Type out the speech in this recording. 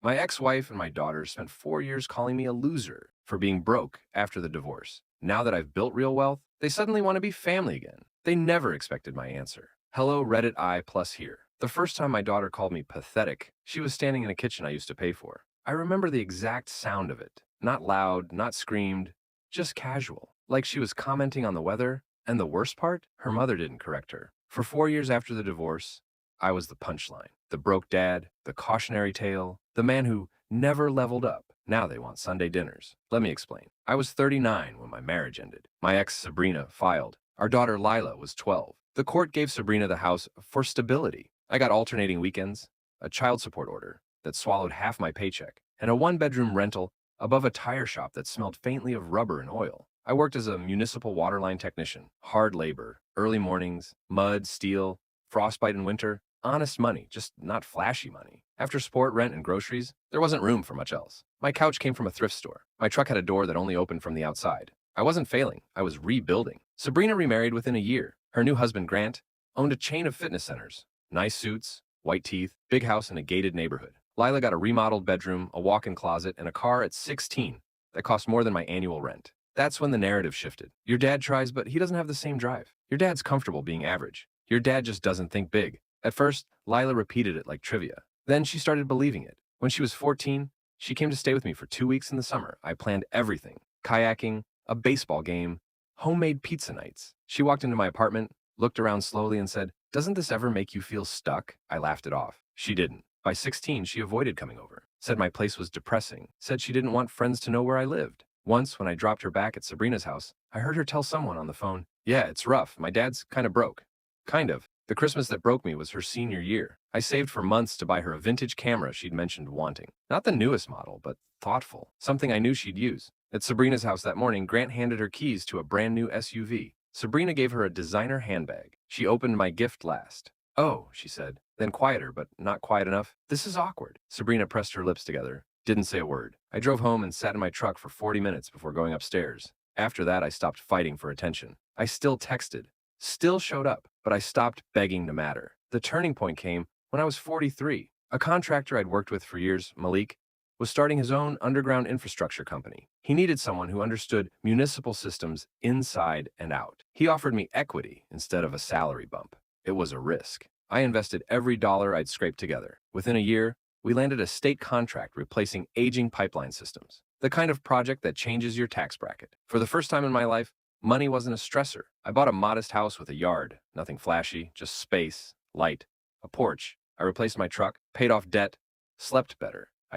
My ex-wife and my daughter spent 4 years calling me a loser for being broke after the divorce. Now that I've built real wealth, they suddenly want to be family again. They never expected my answer. Hello, Reddit I plus here. The first time my daughter called me pathetic, she was standing in a kitchen I used to pay for. I remember the exact sound of it. Not loud, not screamed, just casual. Like she was commenting on the weather. And the worst part? Her mother didn't correct her. For 4 years after the divorce, I was the punchline. The broke dad, the cautionary tale, the man who never leveled up. Now they want Sunday dinners. Let me explain. I was 39 when my marriage ended. My ex, Sabrina, filed. Our daughter, Lila, was 12. The court gave Sabrina the house for stability. I got alternating weekends, a child support order that swallowed half my paycheck, and a one-bedroom rental above a tire shop that smelled faintly of rubber and oil. I worked as a municipal waterline technician, hard labor, early mornings, mud, steel, frostbite in winter, honest money, just not flashy money. After sport, rent, and groceries, there wasn't room for much else. My couch came from a thrift store. My truck had a door that only opened from the outside. I wasn't failing, I was rebuilding. Sabrina remarried within a year. Her new husband, Grant, owned a chain of fitness centers. Nice suits, white teeth, big house in a gated neighborhood. Lila got a remodeled bedroom, a walk-in closet, and a car at 16 that cost more than my annual rent. That's when the narrative shifted. Your dad tries, but he doesn't have the same drive. Your dad's comfortable being average. Your dad just doesn't think big. At first, Lila repeated it like trivia. Then she started believing it. When she was 14, she came to stay with me for 2 weeks in the summer. I planned everything. Kayaking, a baseball game, homemade pizza nights. She walked into my apartment, looked around slowly and said, "Doesn't this ever make you feel stuck?" I laughed it off. She didn't. By 16, she avoided coming over. Said my place was depressing. Said she didn't want friends to know where I lived. Once, when I dropped her back at Sabrina's house, I heard her tell someone on the phone, "Yeah, it's rough. My dad's kind of broke." Kind of. The Christmas that broke me was her senior year. I saved for months to buy her a vintage camera she'd mentioned wanting. Not the newest model, but thoughtful. Something I knew she'd use. At Sabrina's house that morning, Grant handed her keys to a brand new SUV. Sabrina gave her a designer handbag. She opened my gift last. "Oh," she said, then quieter, but not quiet enough. "This is awkward." Sabrina pressed her lips together. Didn't say a word. I drove home and sat in my truck for 40 minutes before going upstairs. After that, I stopped fighting for attention. I still texted, still showed up, but I stopped begging to matter. The turning point came when I was 43. A contractor I'd worked with for years, Malik, was starting his own underground infrastructure company. He needed someone who understood municipal systems inside and out. He offered me equity instead of a salary bump. It was a risk. I invested every dollar I'd scraped together. Within a year, we landed a state contract replacing aging pipeline systems, the kind of project that changes your tax bracket. For the first time in my life, money wasn't a stressor. I bought a modest house with a yard, nothing flashy, just space, light, a porch. I replaced my truck, paid off debt, slept better.